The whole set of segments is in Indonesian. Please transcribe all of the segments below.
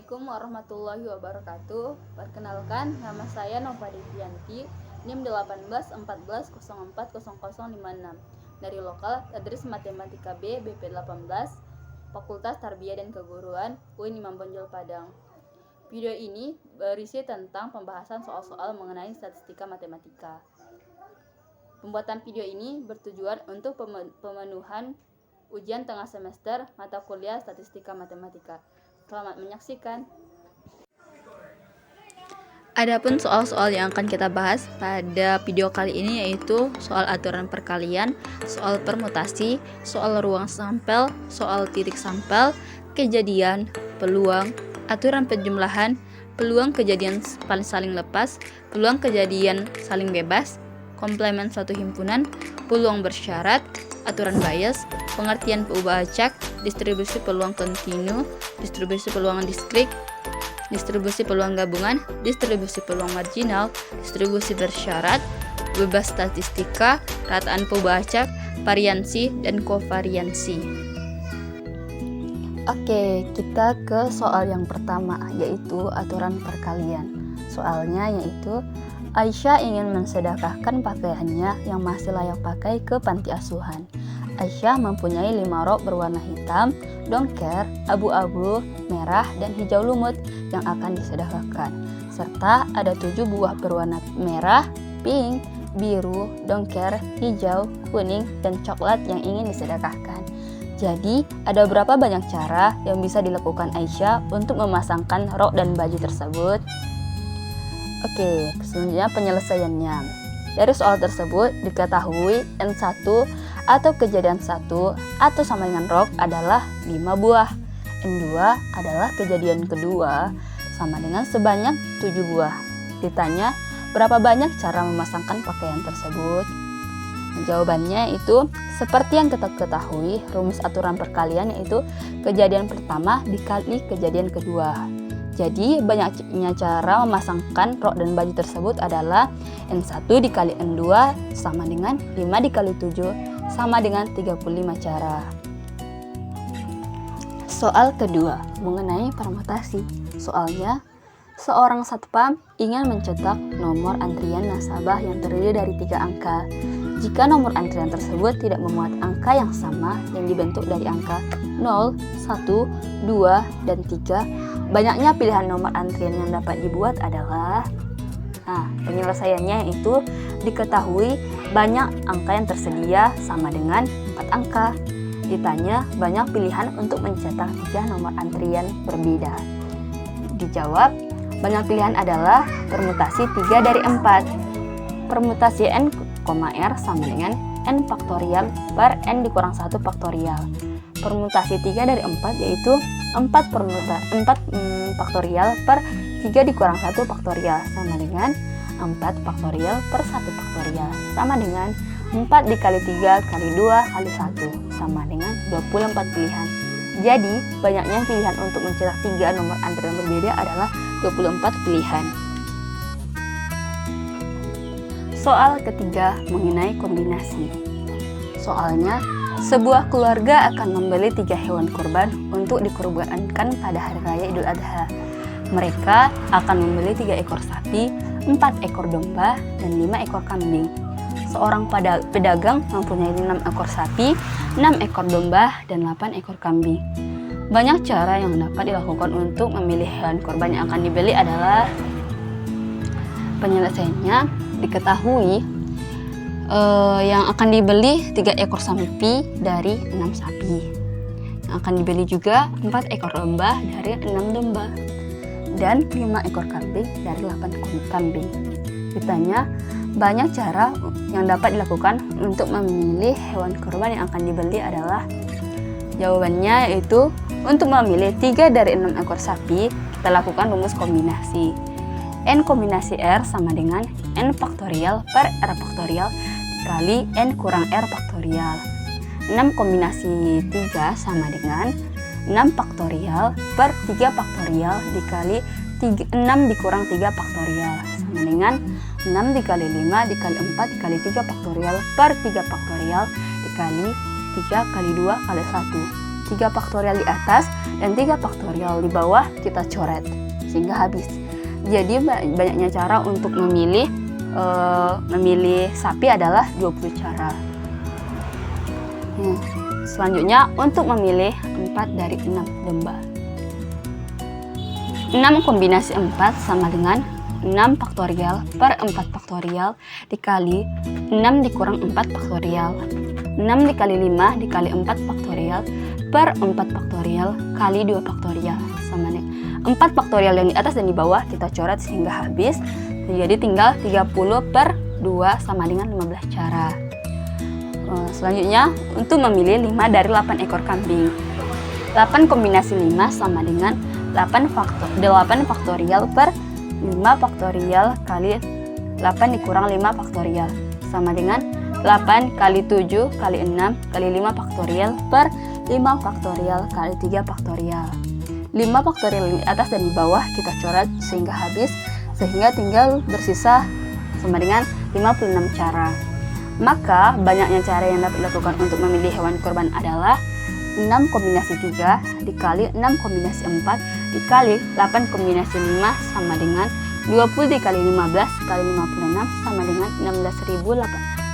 Assalamualaikum warahmatullahi wabarakatuh. Perkenalkan, nama saya Nova Devianti, NIM 1814040056 dari lokal Tadris Matematika B BP 18 Fakultas Tarbiyah dan Keguruan UIN Imam Bonjol Padang. Video ini berisi tentang pembahasan soal-soal mengenai statistika matematika. Pembuatan video ini bertujuan untuk pemenuhan ujian tengah semester mata kuliah statistika matematika. Selamat menyaksikan. Adapun soal-soal yang akan kita bahas pada video kali ini yaitu soal aturan perkalian, soal permutasi, soal ruang sampel, soal titik sampel, kejadian, peluang, aturan penjumlahan, peluang kejadian saling lepas, peluang kejadian saling bebas, komplement suatu himpunan, peluang bersyarat, aturan bias, pengertian peubah acak, distribusi peluang kontinu, distribusi peluang diskrit, distribusi peluang gabungan, distribusi peluang marginal, distribusi bersyarat, bebas statistika, rataan peubah acak, variansi, dan kovariansi. Oke, kita ke soal yang pertama, yaitu aturan perkalian. Soalnya yaitu Aisyah ingin mensedekahkan pakaiannya yang masih layak pakai ke panti asuhan. Aisyah mempunyai 5 rok berwarna hitam, dongker, abu-abu, merah, dan hijau lumut yang akan disedekahkan. Serta ada 7 buah berwarna merah, pink, biru, dongker, hijau, kuning, dan coklat yang ingin disedekahkan. Jadi, ada berapa banyak cara yang bisa dilakukan Aisyah untuk memasangkan rok dan baju tersebut? Oke, selanjutnya penyelesaiannya. Dari soal tersebut diketahui N1 atau kejadian 1 atau sama dengan rok adalah 5 buah. N2 adalah kejadian kedua sama dengan sebanyak 7 buah. Ditanya berapa banyak cara memasangkan pakaian tersebut? Jawabannya itu seperti yang kita ketahui, rumus aturan perkalian yaitu kejadian pertama dikali kejadian kedua. Jadi banyaknya cara memasangkan rok dan baju tersebut adalah N1 dikali N2 sama dengan 5 dikali 7 sama dengan 35 cara. Soal kedua mengenai permutasi. Soalnya, seorang satpam ingin mencetak nomor antrian nasabah yang terdiri dari 3 angka. Jika nomor antrian tersebut tidak memuat angka yang sama yang dibentuk dari angka 0, 1, 2, dan 3, banyaknya pilihan nomor antrian yang dapat dibuat adalah penyelesaiannya itu diketahui banyak angka yang tersedia sama dengan 4 angka. Ditanya banyak pilihan untuk mencetak 3 nomor antrian berbeda. Dijawab banyak pilihan adalah permutasi 3 dari 4. Permutasi n, r sama dengan n faktorial per n dikurang 1 faktorial. Permutasi 3 dari 4 yaitu 4 faktorial per 3 dikurang 1 faktorial sama dengan 4 faktorial per 1 faktorial sama dengan 4 dikali 3 kali 2 kali 1 sama dengan 24 pilihan. Jadi banyaknya pilihan untuk mencetak 3 nomor antrian berbeda adalah 24 pilihan. Soal ketiga mengenai kombinasi. Soalnya, sebuah keluarga akan membeli 3 hewan kurban untuk dikurbankan pada hari raya Idul Adha. Mereka akan membeli 3 ekor sapi, 4 ekor domba, dan 5 ekor kambing. Seorang pedagang mempunyai 6 ekor sapi, 6 ekor domba, dan 8 ekor kambing. Banyak cara yang dapat dilakukan untuk memilih hewan kurban yang akan dibeli adalah penyelesaiannya diketahui yang akan dibeli 3 ekor sapi dari 6 sapi. Yang akan dibeli juga 4 ekor domba dari 6 domba dan 5 ekor kambing dari 8 kambing. Ditanya banyak cara yang dapat dilakukan untuk memilih hewan kurban yang akan dibeli adalah jawabannya yaitu untuk memilih 3 dari 6 ekor sapi kita lakukan rumus kombinasi. N kombinasi R sama dengan N faktorial per R faktorial dikali N kurang R faktorial. 6 kombinasi 3 sama dengan 6 faktorial per 3 faktorial dikali 6 dikurang 3 faktorial sama dengan 6 dikali 5 dikali 4 dikali 3 faktorial per 3 faktorial dikali 3 kali 2 kali 1 3 faktorial di atas dan 3 faktorial di bawah kita coret sehingga habis. Jadi banyaknya cara untuk memilih sapi adalah 20 cara. Selanjutnya untuk memilih 4 dari 6 domba. 6 kombinasi 4 sama dengan 6 faktorial per 4 faktorial dikali 6 dikurang 4 faktorial. 6 dikali 5 dikali 4 faktorial per 4 faktorial kali 2 faktorial sama dengan 4 faktorial yang di atas dan di bawah kita coret sehingga habis. Jadi tinggal 30 per 2 sama dengan 15 cara. Selanjutnya untuk memilih 5 dari 8 ekor kambing. 8 kombinasi 5 sama dengan 8 faktorial per 5 faktorial kali 8 dikurang 5 faktorial sama dengan 8 kali 7 kali 6 kali 5 faktorial per 5 faktorial kali 3 faktorial. 5 faktorial di atas dan di bawah kita coret sehingga habis, sehingga tinggal bersisa sama dengan 56 cara. Maka banyaknya cara yang dapat dilakukan untuk memilih hewan kurban adalah 6 kombinasi 3 dikali 6 kombinasi 4 dikali 8 kombinasi 5 sama dengan 20 dikali 15 kali 56 sama dengan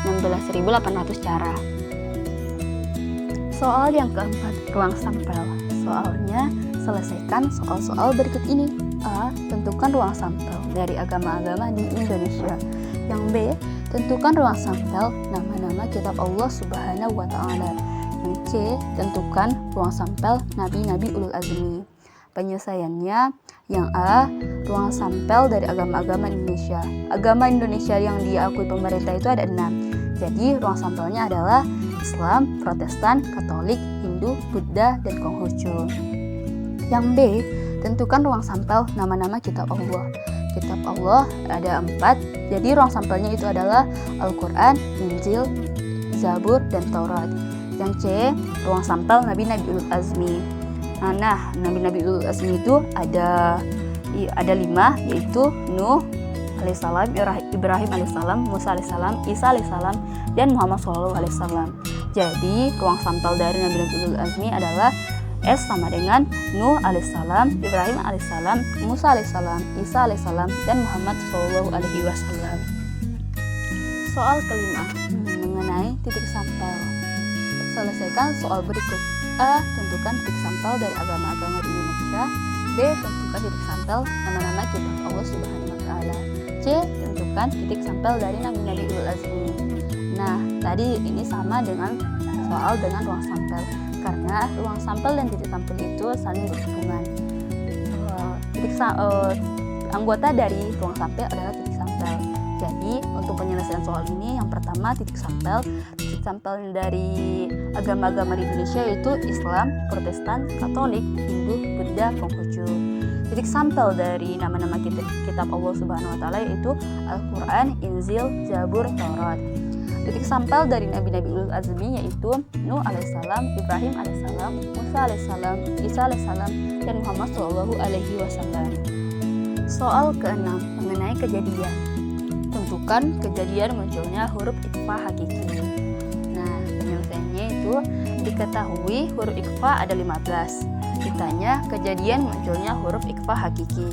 16.800 cara. Soal yang keempat, ruang sampel. Soalnya, selesaikan soal-soal berikut ini. A. Tentukan ruang sampel dari agama-agama di Indonesia. Yang B. Tentukan ruang sampel nama-nama kitab Allah Subhanahu wa Ta'ala. Yang C. Tentukan ruang sampel nabi-nabi ulul azmi. Penyelesaiannya, yang A. Ruang sampel dari agama-agama Indonesia. Agama Indonesia yang diakui pemerintah itu ada 6. Jadi ruang sampelnya adalah Islam, Protestan, Katolik, Hindu, Buddha, dan Konghucu. Yang B. Tentukan ruang sampel nama-nama kitab Allah. Kitab Allah ada 4, jadi ruang sampelnya itu adalah Al-Quran, Injil, Zabur, dan Taurat. Yang C. Ruang sampel nabi-nabi ulul azmi. Nah, nabi-nabi ulul azmi itu ada 5, yaitu Nuh alaihissalam, Ibrahim alaihissalam, Musa alaihissalam, Isa alaihissalam, dan Muhammad SAW. Jadi ruang sampel dari nabi-nabi ulul azmi adalah S sama dengan Nuh alaihissalam, Ibrahim alaihissalam, Musa alaihissalam, Isa alaihissalam, dan Muhammad SAW. Soal kelima, mengenai titik sampel. Selesaikan soal berikut. A. Tentukan titik sampel dari agama-agama di Indonesia. B. Tentukan titik sampel nama-nama kitab Allah Subhanahu wa Ta'ala. C. Tentukan titik sampel dari nabi-nabi ulul azmi. Nah, tadi ini sama dengan soal dengan ruang sampel, karena ruang sampel dan titik sampel itu saling berhubungan. Anggota dari ruang sampel adalah titik sampel. Jadi untuk penyelesaian soal ini, yang pertama titik sampel dari agama-agama di Indonesia yaitu Islam, Protestan, Katolik, Hindu, Buddha, Konghucu. Titik sampel dari nama-nama kitab Allah Subhanahu wa Ta'ala yaitu Al-Quran, Injil, Zabur, Taurat. Titik sampel dari nabi-nabi ulul azmi yaitu Nuh alaihissalam, Ibrahim alaihissalam, Musa alaihissalam, Isa alaihissalam, dan Muhammad SAW. Soal ke-6 mengenai kejadian. Tentukan kejadian munculnya huruf ikhfa hakiki. Nah, penyelesaiannya itu diketahui huruf ikhfa ada 15. Ditanya kejadian munculnya huruf ikhfa hakiki.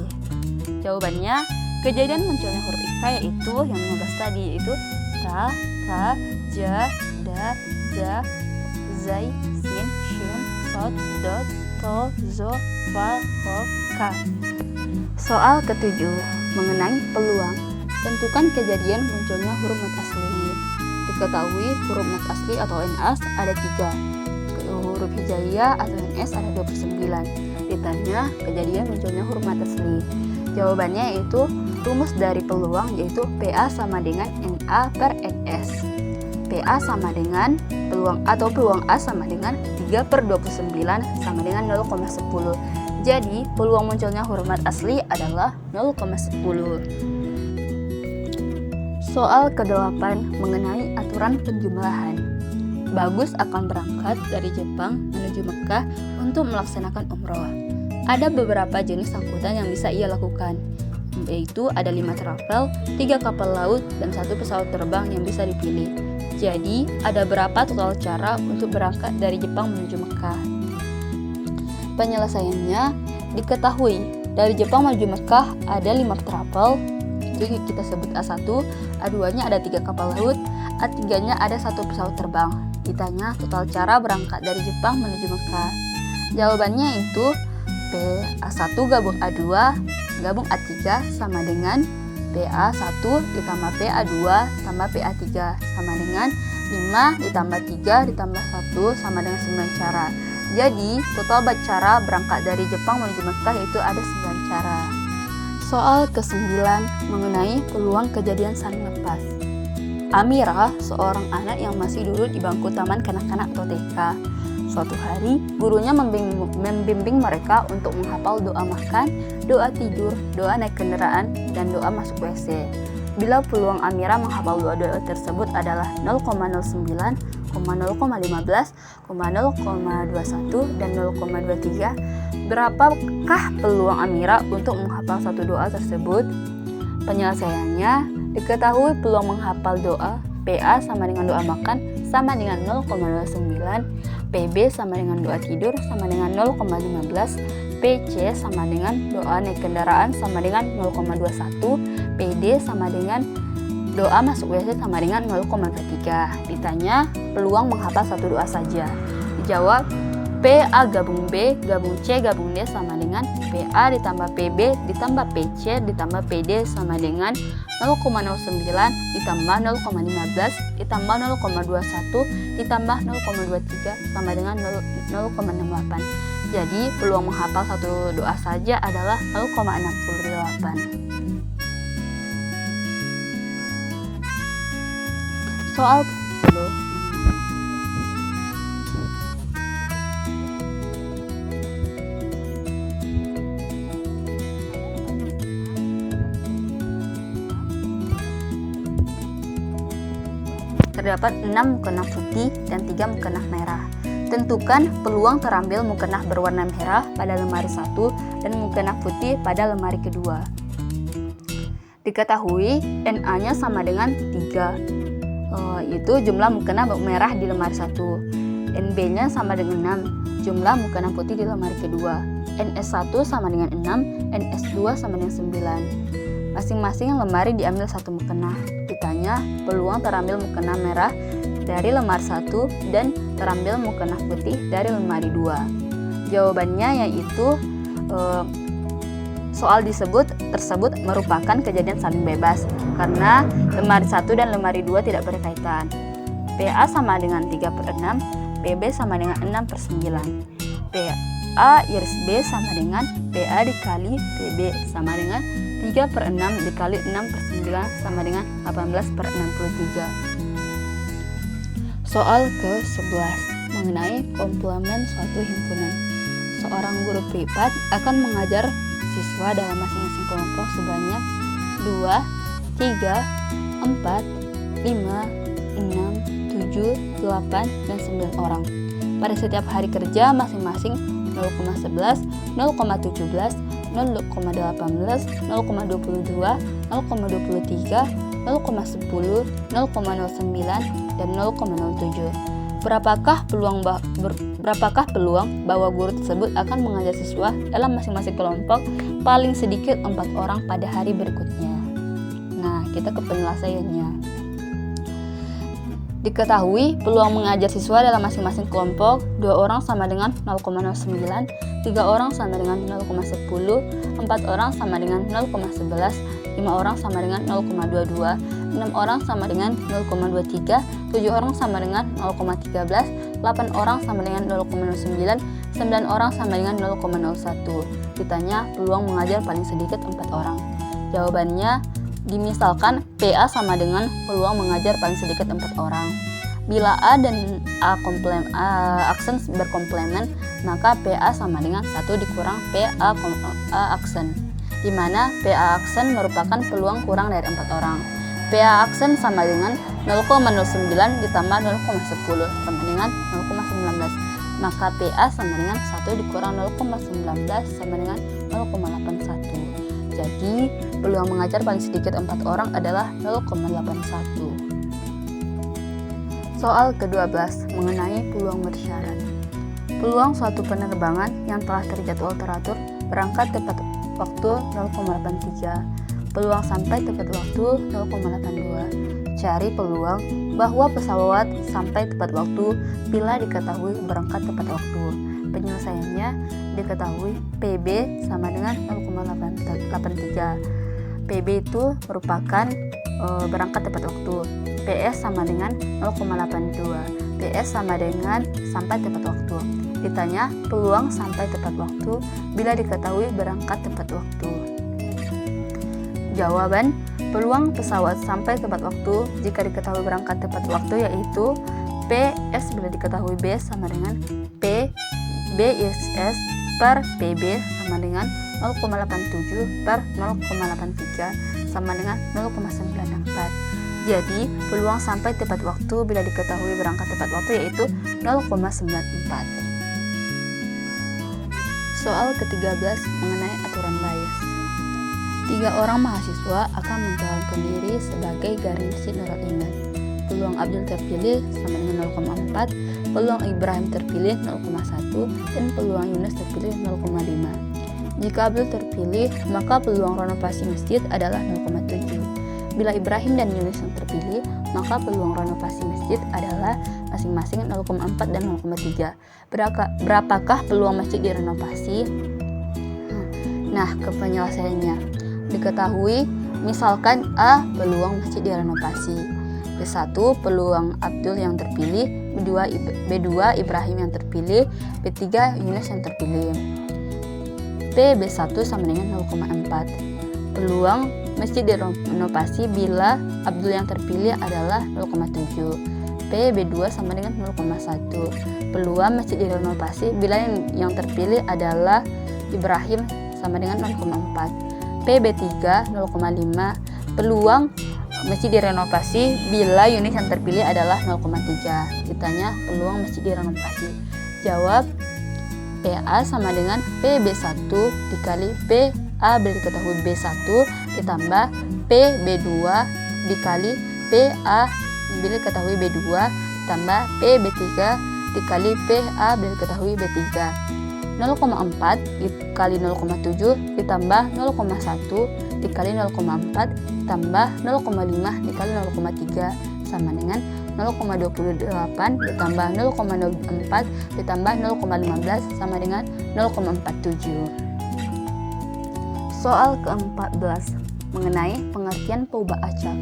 Jawabannya, kejadian munculnya huruf ikhfa yaitu yang 15 tadi, yaitu ta, ja, da, za, zai, sin, shin, sod, dot, to, zo, fa, ho, ka. Soal ke-7 mengenai peluang. Tentukan kejadian munculnya huruf mat asli. Diketahui huruf mat asli atau NAS ada 3. Huruf hijaiyah atau NS ada 29. Ditanya kejadian munculnya huruf mat asli. Jawabannya yaitu rumus dari peluang yaitu PA sama dengan NA per NS. PA sama dengan peluang A sama dengan 3 per 29 sama dengan 0,10. Jadi peluang munculnya huruf mat asli adalah 0,10. Soal ke-8 mengenai aturan penjumlahan. Bagus akan berangkat dari Jepang menuju Mekah untuk melaksanakan umroh. Ada beberapa jenis angkutan yang bisa ia lakukan, yaitu ada 5 travel, 3 kapal laut, dan 1 pesawat terbang yang bisa dipilih. Jadi, ada berapa total cara untuk berangkat dari Jepang menuju Mekah? Penyelesaiannya diketahui dari Jepang menuju Mekah ada 5 travel, itu kita sebut A1, A2-nya ada 3 kapal laut, A3-nya ada 1 pesawat terbang. Ditanya total cara berangkat dari Jepang menuju Mekah. Jawabannya itu P A1 gabung A2 gabung A3 sama dengan PA1 ditambah PA2 tambah PA3 sama dengan 5 ditambah 3 ditambah 1 sama dengan 9 cara. Jadi, total cara berangkat dari Jepang menuju Mekah itu ada 9 cara. Soal ke-9 mengenai peluang kejadian saling lepas. Amira, seorang anak yang masih duduk di bangku taman kanak-kanak atau TK. Suatu hari, gurunya membimbing mereka untuk menghafal doa makan, doa tidur, doa naik kendaraan, dan doa masuk WC. Bila peluang Amira menghafal doa-doa tersebut adalah 0,09, 0,15, 0,21, dan 0,23, berapakah peluang Amira untuk menghafal satu doa tersebut? Penyelesaiannya, diketahui peluang menghafal doa PA sama dengan doa makan sama dengan 0,29, PB sama dengan doa tidur sama dengan 0,15, PC sama dengan doa naik kendaraan sama dengan 0,21, PD sama dengan doa masuk WC sama dengan 0,3. Ditanya peluang menghafal satu doa saja. Dijawab PA gabung B gabung C gabung D sama dengan PA ditambah PB ditambah PC ditambah PD sama dengan 0,09 ditambah 0,15 ditambah 0,21 ditambah 0,23 sama dengan 0,68. Jadi peluang menghafal satu doa saja adalah 0,68. Soal 10. Terdapat 6 mukena putih dan 3 mukena merah. Tentukan peluang terambil mukena berwarna merah pada lemari 1 dan mukena putih pada lemari kedua. Diketahui NA-nya sama dengan 3, yaitu jumlah mukena merah di lemari 1. NB-nya sama dengan 6, jumlah mukena putih di lemari kedua. NS1 sama dengan 6, NS2 sama dengan 9. Masing-masing lemari diambil 1 mukena. Ditanya peluang terambil mukena merah dari lemari 1 dan terambil mukena putih dari lemari 2. Jawabannya yaitu soal tersebut merupakan kejadian saling bebas karena lemari 1 dan lemari 2 tidak berkaitan. PA sama dengan 3/6, PB sama dengan 6/9. PA iris B sama dengan PA dikali PB sama dengan 3/6 dikali 6/9 sama dengan 18/63. Soal ke-11 mengenai komplement suatu himpunan. Seorang guru privat akan mengajar siswa dalam masing-masing kelompok sebanyak 2, 3, 4, 5, 6, 7, 8, dan 9 orang. Pada setiap hari kerja masing-masing 0,11, 0,17, 0,18, 0,22, 0,23, 0,10, 0,09, dan 0,07. Berapakah peluang bahwa guru tersebut akan mengajar siswa dalam masing-masing kelompok paling sedikit 4 orang pada hari berikutnya? Nah, kita ke penyelesaiannya. Diketahui peluang mengajar siswa dalam masing-masing kelompok 2 orang sama dengan 0,09, 3 orang sama dengan 0,10, 4 orang sama dengan 0,11, 5 orang sama dengan 0,22, 6 orang sama dengan 0,23, 7 orang sama dengan 0,13, 8 orang sama dengan 0,09, 9 orang sama dengan 0,01. Ditanya peluang mengajar paling sedikit 4 orang. Jawabannya dimisalkan PA sama dengan peluang mengajar paling sedikit 4 orang. Bila A dan A aksen berkomplement, maka PA sama dengan 1 dikurang PA aksen, di mana PA aksen merupakan peluang kurang dari 4 orang. PA aksen sama dengan 0,09 ditambah 0,10 sama dengan 0,19, maka PA sama dengan 1 dikurang 0,19 sama dengan 0,81. Jadi, peluang mengajar paling sedikit 4 orang adalah 0,81. Soal ke-12 mengenai peluang bersyarat. Peluang suatu penerbangan yang telah terjadwal teratur berangkat tepat waktu 0,83. Peluang sampai tepat waktu 0,82. Cari peluang bahwa pesawat sampai tepat waktu bila diketahui berangkat tepat waktu. Penyelesaiannya diketahui PB sama dengan 0,83. PB itu merupakan berangkat tepat waktu. PS sama dengan 0,82. PS sama dengan sampai tepat waktu. Ditanya peluang sampai tepat waktu bila diketahui berangkat tepat waktu. Jawaban, peluang pesawat sampai tepat waktu jika diketahui berangkat tepat waktu yaitu PS bila diketahui B sama dengan P BIS per PB sama dengan 0,87 per 0,83 sama dengan 0,94. Jadi, peluang sampai tepat waktu bila diketahui berangkat tepat waktu yaitu 0,94. Soal ke-13 mengenai aturan bias. 3 orang mahasiswa akan mencalonkan diri sebagai garis masjid Nurul Iman. Peluang Abdul terpilih sama dengan 0,4, peluang Ibrahim terpilih 0,1, dan peluang Yunus terpilih 0,5. Jika Abdul terpilih, maka peluang renovasi masjid adalah 0,7. Bila Ibrahim dan Yunus yang terpilih, maka peluang renovasi masjid adalah masing-masing 0,4 dan 0,3. Berapakah peluang masjid direnovasi? Nah, ke penyelesaiannya. Diketahui, misalkan A. Peluang masjid direnovasi, B1. Peluang Abdul yang terpilih, B2. Ibrahim yang terpilih, B3. Yunus yang terpilih. B1 sama dengan 0,4. Peluang masjid direnovasi bila Abdul yang terpilih adalah 0,7. B2 sama dengan 0,1. Peluang masjid direnovasi bila yang terpilih adalah Ibrahim sama dengan 0,4. B3 0,5. Peluang masjid direnovasi bila Yunus yang terpilih adalah 0,3. Ditanya peluang masjid direnovasi. Jawab, PA sama dengan PB1 dikali PA bila diketahui B1 ditambah PB2 dikali PA bila diketahui B2 ditambah PB3 dikali PA bila diketahui B3. 0,4 dikali 0,7 ditambah 0,1 dikali 0,4 ditambah 0,5 dikali 0,3 sama dengan 0,28 ditambah 0,04 ditambah 0,15 sama dengan 0,47. Soal ke-14 mengenai pengertian paubah acak.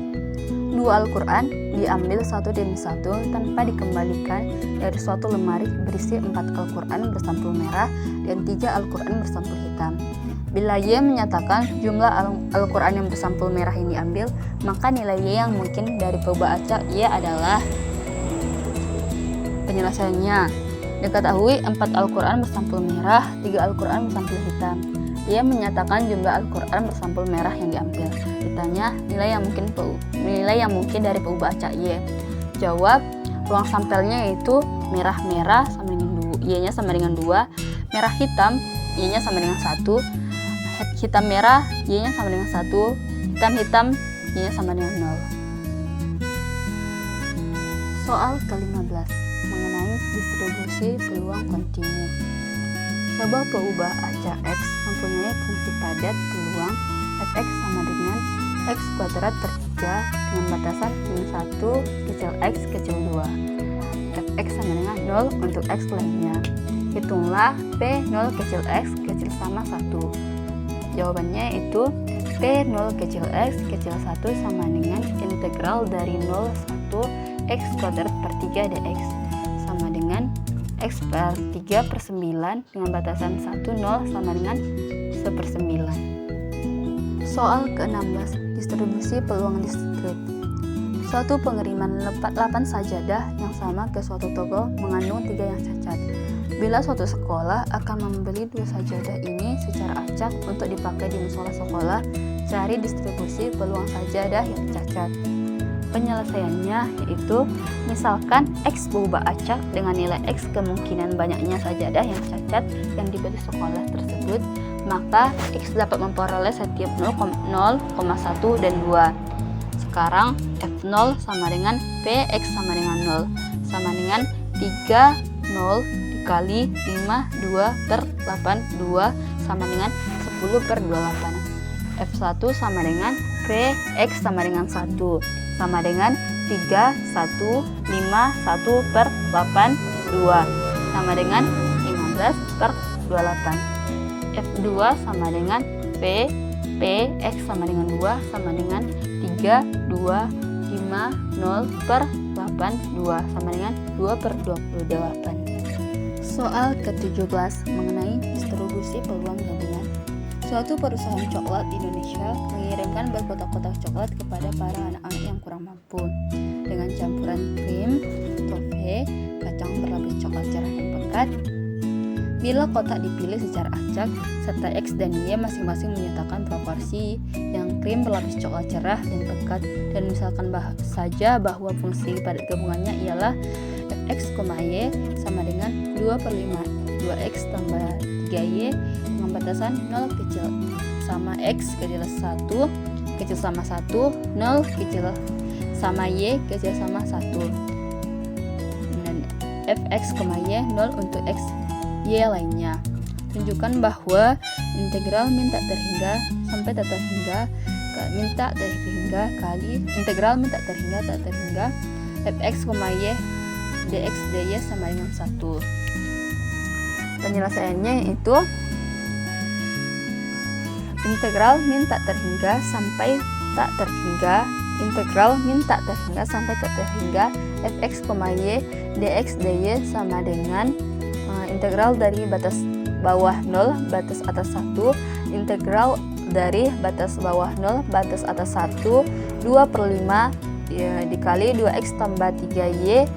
2 Al-Quran diambil satu demi satu tanpa dikembalikan dari suatu lemari berisi 4 Al-Quran bersampul merah dan 3 Al-Quran bersampul hitam. Bila Y menyatakan jumlah Al-Quran yang bersampul merah ini diambil, maka nilai Y yang mungkin dari paubah acak Y adalah. Penyelesaiannya, diketahui 4 Al-Quran bersampul merah, 3 Al-Quran bersampul hitam. Ia menyatakan jumlah Al-Quran bersampul merah yang diambil. Ditanya nilai yang mungkin dari paubah acak Y. Jawab, ruang sampelnya yaitu merah-merah sama dengan 2, Y-nya sama dengan 2, merah hitam, Y-nya sama dengan 1, hitam merah, Y-nya sama dengan 1, hitam, Y-nya sama dengan 0. Soal ke-15 mengenai distribusi peluang kontinu. Sebuah paubah acak X mempunyai fungsi padat peluang fx sama dengan x kuadrat per 3 dengan batasan min 1 kecil x kecil 2. Fx sama dengan 0 untuk x lainnya. Hitunglah P0 kecil x kecil sama 1. Jawabannya itu P0 kecil x kecil 1 sama dengan integral dari 0 1 x kuadrat per 3 dx sama dengan x per 3 per 9 dengan batasan 1 0 sama dengan 1/9. Soal ke-16 distribusi peluang diskrit. Suatu pengiriman 8 sajadah yang sama ke suatu toko mengandung 3 yang cacat. Bila suatu sekolah akan membeli 2 sajadah ini secara acak untuk dipakai di musola sekolah, cari distribusi peluang sajadah yang cacat. Penyelesaiannya yaitu misalkan X paubah acak dengan nilai X kemungkinan banyaknya sajadah yang cacat yang dibeli sekolah tersebut, maka X dapat memperoleh setiap 0,1 dan 2. Sekarang F0 sama dengan P X sama dengan 0 sama dengan 3 0 dikali 52/8 sama dengan 10/28. F1 sama dengan Px sama dengan 1 sama dengan 3151/82 sama dengan 15/28. F2 sama dengan Px sama dengan 2 sama dengan 3250/82 sama dengan 2/28. Soal ke-17 mengenai distribusi peluang gabungan. Suatu perusahaan coklat di Indonesia mengirimkan berkotak-kotak coklat kepada para anak-anak yang kurang mampu dengan campuran krim, toffee, kacang berlapis coklat cerah dan pekat. Bila kotak dipilih secara acak, serta X dan Y masing-masing menyatakan proporsi yang krim berlapis coklat cerah dan pekat, dan misalkan saja bahwa fungsi padat gabungannya ialah Fx, Y sama dengan 2/5 2x tambah 3y dengan batasan 0 kecil sama x kecil 1 kecil sama 1, 0 kecil sama y kecil sama 1. Dan Fx, Y 0 untuk x y lainnya. Tunjukkan bahwa integral min tak terhingga sampai tak terhingga min tak terhingga kali integral min tak terhingga Fx, Y dx dy sama dengan 1. Penyelesaiannya itu integral min tak terhingga sampai tak terhingga integral min tak terhingga sampai tak terhingga Fx, Y dx dy sama dengan integral dari batas bawah 0 batas atas 1 integral dari batas bawah 0 batas atas 1 2/5 dikali 2x tambah 3y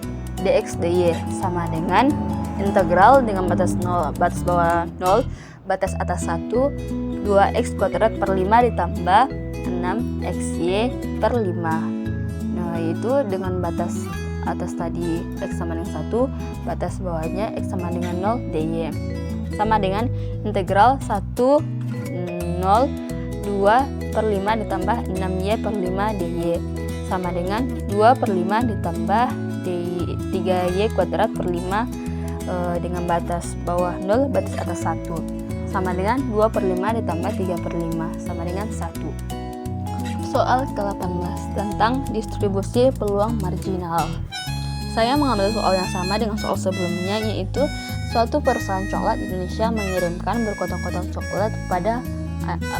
dx dy sama dengan integral dengan batas 0 batas bawah 0 batas atas 1 2x kuadrat per 5 ditambah 6xy per 5. Nah, itu dengan batas atas tadi x sama dengan 1, batas bawahnya x sama dengan 0 dy sama dengan integral 1 0 2/5 ditambah 6y per 5 dy sama dengan 2/5 ditambah 3y kuadrat per 5 dengan batas bawah 0 batas atas 1 sama dengan 2/5 ditambah 3/5 sama dengan 1. Soal ke-18 tentang distribusi peluang marginal. Saya mengambil soal yang sama dengan soal sebelumnya, yaitu suatu perusahaan coklat di Indonesia mengirimkan berkotak-kotak coklat kepada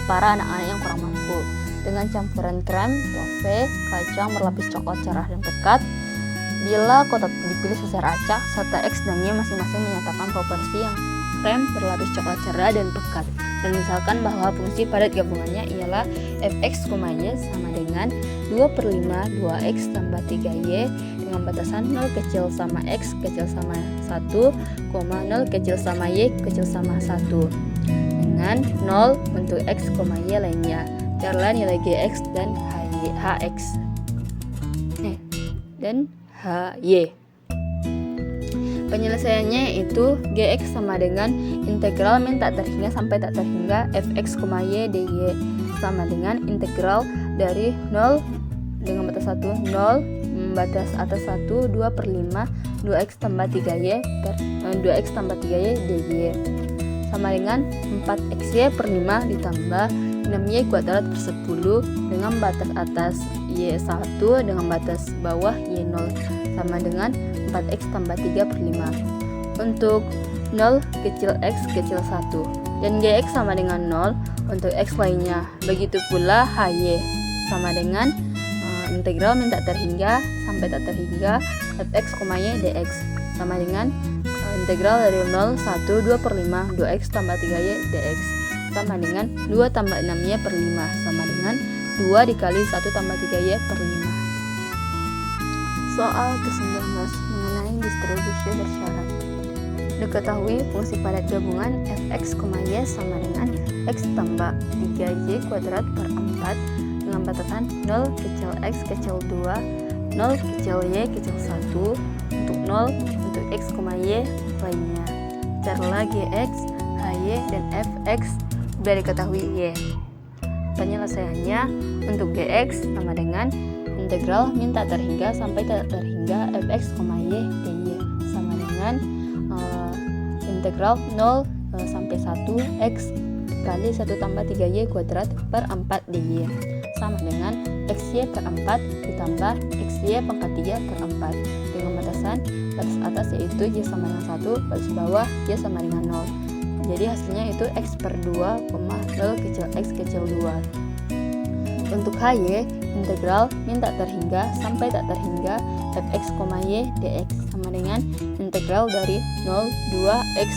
para anak-anak yang kurang mampu dengan campuran krem, toffee, kacang berlapis coklat cerah dan pekat. Bila kotak dipilih secara acak, serta X dan Y masing-masing menyatakan proporsi yang krem berlapis coklat cerah dan pekat, dan misalkan bahwa fungsi padat gabungannya ialah Fx, Y sama dengan 2/5 2x tambah 3y dengan batasan 0 kecil sama x kecil sama 1, 0 kecil sama y kecil sama 1 dengan 0 untuk x, y lainnya. Carilah nilai gx dan hx dan hy. Penyelesaiannya itu gx sama dengan integral min tak terhingga sampai tak terhingga Fx, Y dy sama dengan integral dari 0 dengan batas 1 0 batas atas 1 2/5 2x tambah 3y per 2x tambah 3y dy sama dengan 4xy per 5 ditambah 6y kuadrat per 10 dengan batas atas y1 dengan batas bawah y0 sama dengan 4x tambah 3/5 untuk 0 kecil x kecil 1 dan gx sama dengan 0 untuk x lainnya. Begitu pula hy sama dengan integral min tak terhingga sampai tak terhingga Fx, Y dx sama dengan integral dari 0 1 2/5 2x tambah 3y dx sama dengan 2 tambah 6y per 5 sama dengan 2 dikali 1 tambah 3y per 5. Soal ke-19 mengenai distribusi bersyarat. Diketahui fungsi padat gabungan Fx, Y sama dengan x tambah 3y kuadrat per 4 dengan batasan 0 kecil x kecil 2 0 kecil y kecil 1 untuk 0 untuk x, y lainnya. Carilah gx, hy dan fx sudah diketahui y. Penyelesaiannya untuk gx sama dengan integral min tak terhingga sampai tak terhingga Fx, Y dy sama dengan integral 0 sampai 1 X kali 1 tambah 3Y kuadrat per 4 dy sama dengan XY per 4 ditambah XY pangkat 3 per 4 dengan batas atas yaitu Y sama dengan 1, batas bawah Y sama dengan 0. Jadi hasilnya itu X per 2, 0 kecil X kecil 2. Untuk HY, integral min tak terhingga sampai tak terhingga fx, y dx sama dengan integral dari 0, 2x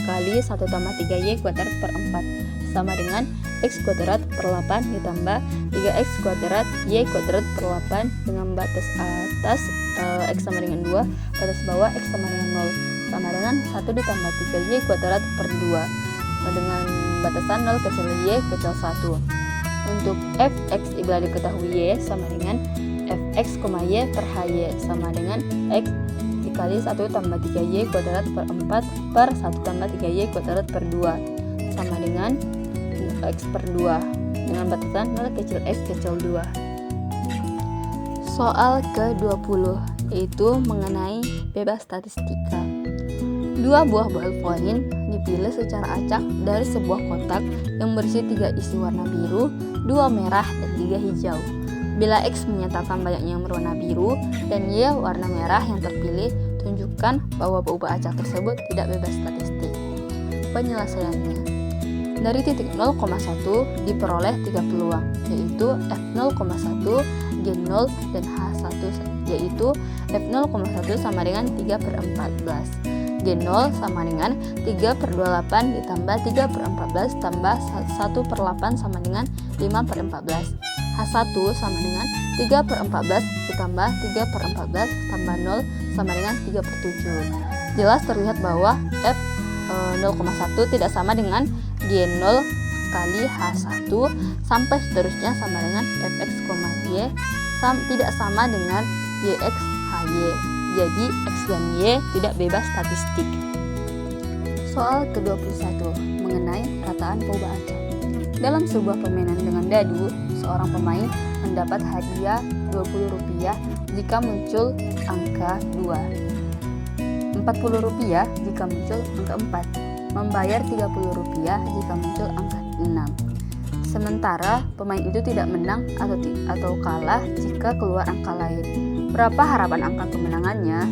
kali 1 tambah 3y kuadrat per 4 sama dengan x kuadrat per 8 ditambah 3x kuadrat y kuadrat per 8 dengan batas atas x sama dengan 2, batas bawah x sama dengan 0 sama dengan 1 ditambah 3y kuadrat per 2 dengan batasan 0 kecil y kecil 1. Untuk fx bila diketahui y sama dengan fx, y per hy sama dengan x dikali 1 tambah 3y kuadrat per 4 per 1 tambah 3y kuadrat per 2 sama dengan x per 2 dengan batasan 0 kecil x kecil 2. Soal ke-20 yaitu mengenai bebas statistika. Dua buah ballpoint dipilih secara acak dari sebuah kotak yang berisi 3 isi warna biru, 2 merah, dan 3 hijau. Bila X menyatakan banyaknya yang berwarna biru dan Y warna merah yang terpilih, tunjukkan bahwa buah acak tersebut tidak bebas statistik. Penyelesaiannya. Dari titik 0,1 diperoleh 3 peluang, yaitu F0,1, G0, dan H1, yaitu F0,1 sama dengan 3 per 14. G0 sama dengan 3 per 28 ditambah 3 per 14 tambah 1 per 8 sama dengan 5 per 14. H1 sama dengan 3 per 14 ditambah 3 per 14 tambah 0 sama dengan 3 per 7. Jelas terlihat bahwa F0,1 tidak sama dengan G0 kali H1 sampai seterusnya sama dengan Fx, Y tidak sama dengan Yx, Hy. Jadi X dan Y tidak bebas statistik. Soal ke-21 mengenai rataan peubah acak. Dalam sebuah permainan dengan dadu, seorang pemain mendapat hadiah Rp20 jika muncul angka 2, Rp40 jika muncul angka 4, membayar Rp30 jika muncul angka 6. Sementara pemain itu tidak menang atau kalah jika keluar angka lain. Berapa harapan angka kemenangannya?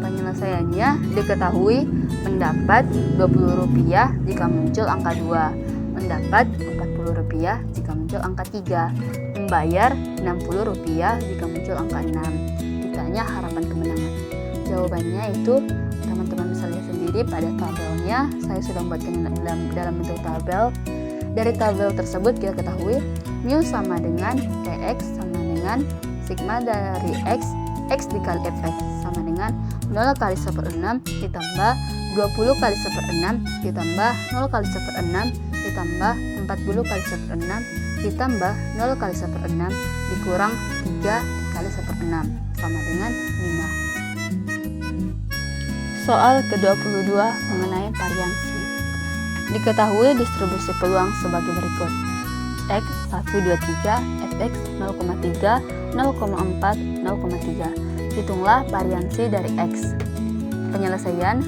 Penyelesaiannya diketahui mendapat Rp20 jika muncul angka 2, mendapat Rp40 jika muncul angka 3, membayar Rp60 jika muncul angka 6. Ditanya harapan kemenangan. Jawabannya itu teman-teman bisa lihat sendiri pada tabelnya. Saya sudah membuatkan dalam bentuk tabel. Dari tabel tersebut kita ketahui mu sama dengan Px sama dengan sigma dari X dikali Fx sama dengan 0 kali 1/6 ditambah 20 kali 1/6 ditambah 0 kali 1/6 ditambah 40 kali 1/6 ditambah 0 kali 1/6 dikurang 3 kali 1/6 sama dengan 5. Soal ke-22 mengenai variansi. Diketahui distribusi peluang sebagai berikut. X 1, 2, 3, Fx 0,3, 0,4, 0,3. Hitunglah variansi dari X. Penyelesaian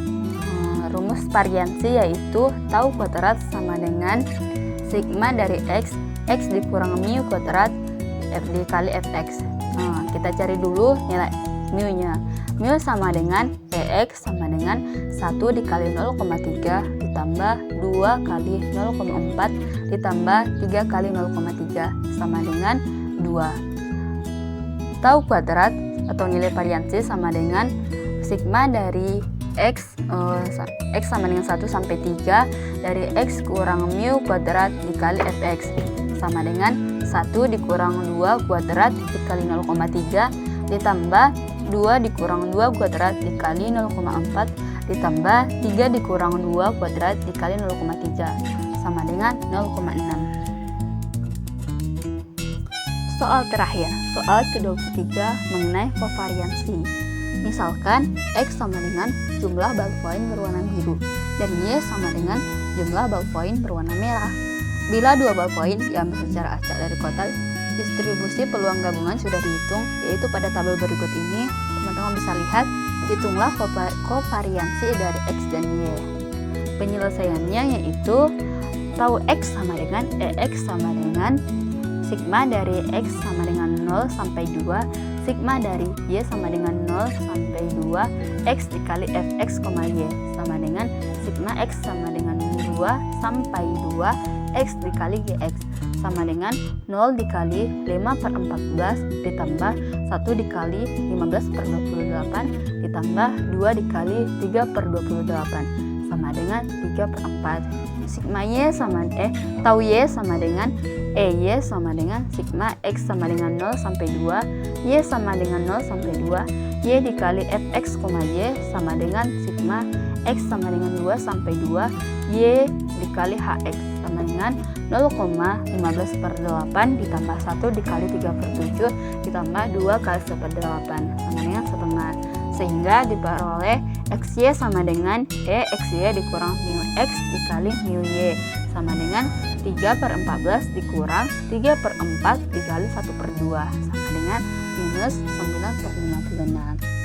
rumus variansi yaitu tau kuadrat sama dengan sigma dari X dikurang mu kuadrat dikali Fx. Kita cari dulu nilai mu-nya. Mu sama dengan Px sama dengan 1 dikali 0,3 ditambah 2 kali 0,4 ditambah 3 kali 0,3 sama dengan 2. Tau kuadrat atau nilai variansi sama dengan sigma dari X sama dengan 1 sampai 3 dari X kurang mu kuadrat dikali Fx sama dengan 1 dikurang 2 kuadrat dikali 0,3 ditambah 2 dikurang 2 kuadrat dikali 0,4 ditambah 3 dikurang 2 kuadrat dikali 0,3 sama dengan 0,6. Soal terakhir, soal ke-23 mengenai kovariansi. Misalkan X sama dengan jumlah ballpoint berwarna biru dan Y sama dengan jumlah ballpoint berwarna merah. Bila dua ballpoint diambil secara acak dari kotak, distribusi peluang gabungan sudah dihitung, yaitu pada tabel berikut ini. Teman-teman bisa lihat Hitunglah kovariansi dari X dan Y. Penyelesaiannya yaitu tahu X sama dengan EX sama dengan sigma dari X sama dengan 0 sampai 2, sigma dari Y sama dengan 0 sampai 2, X dikali Fx, Y sama dengan sigma X sama dengan 2 sampai 2, X dikali Gx sama dengan 0 dikali 5 per 14 ditambah 1 dikali 15 per 28 ditambah 2 dikali 3 per 28 sama dengan 3 per 4. Sigma Y sama tau Y sama dengan EY sama dengan sigma X sama dengan 0 sampai 2, Y sama dengan 0 sampai 2, Y dikali Fx, Y sama dengan sigma X sama dengan 2 sampai 2, Y dikali Hx sama dengan 0,15 per 8 ditambah 1 dikali 3 per 7 ditambah 2 kali 1 per 8 sama dengan setengah. Sehingga diperoleh XY sama dengan XY dikurang mu X dikali mu Y sama dengan 3 per 14 dikurang 3 per 4 dikali 1 per 2 sama dengan minus 9 per 56.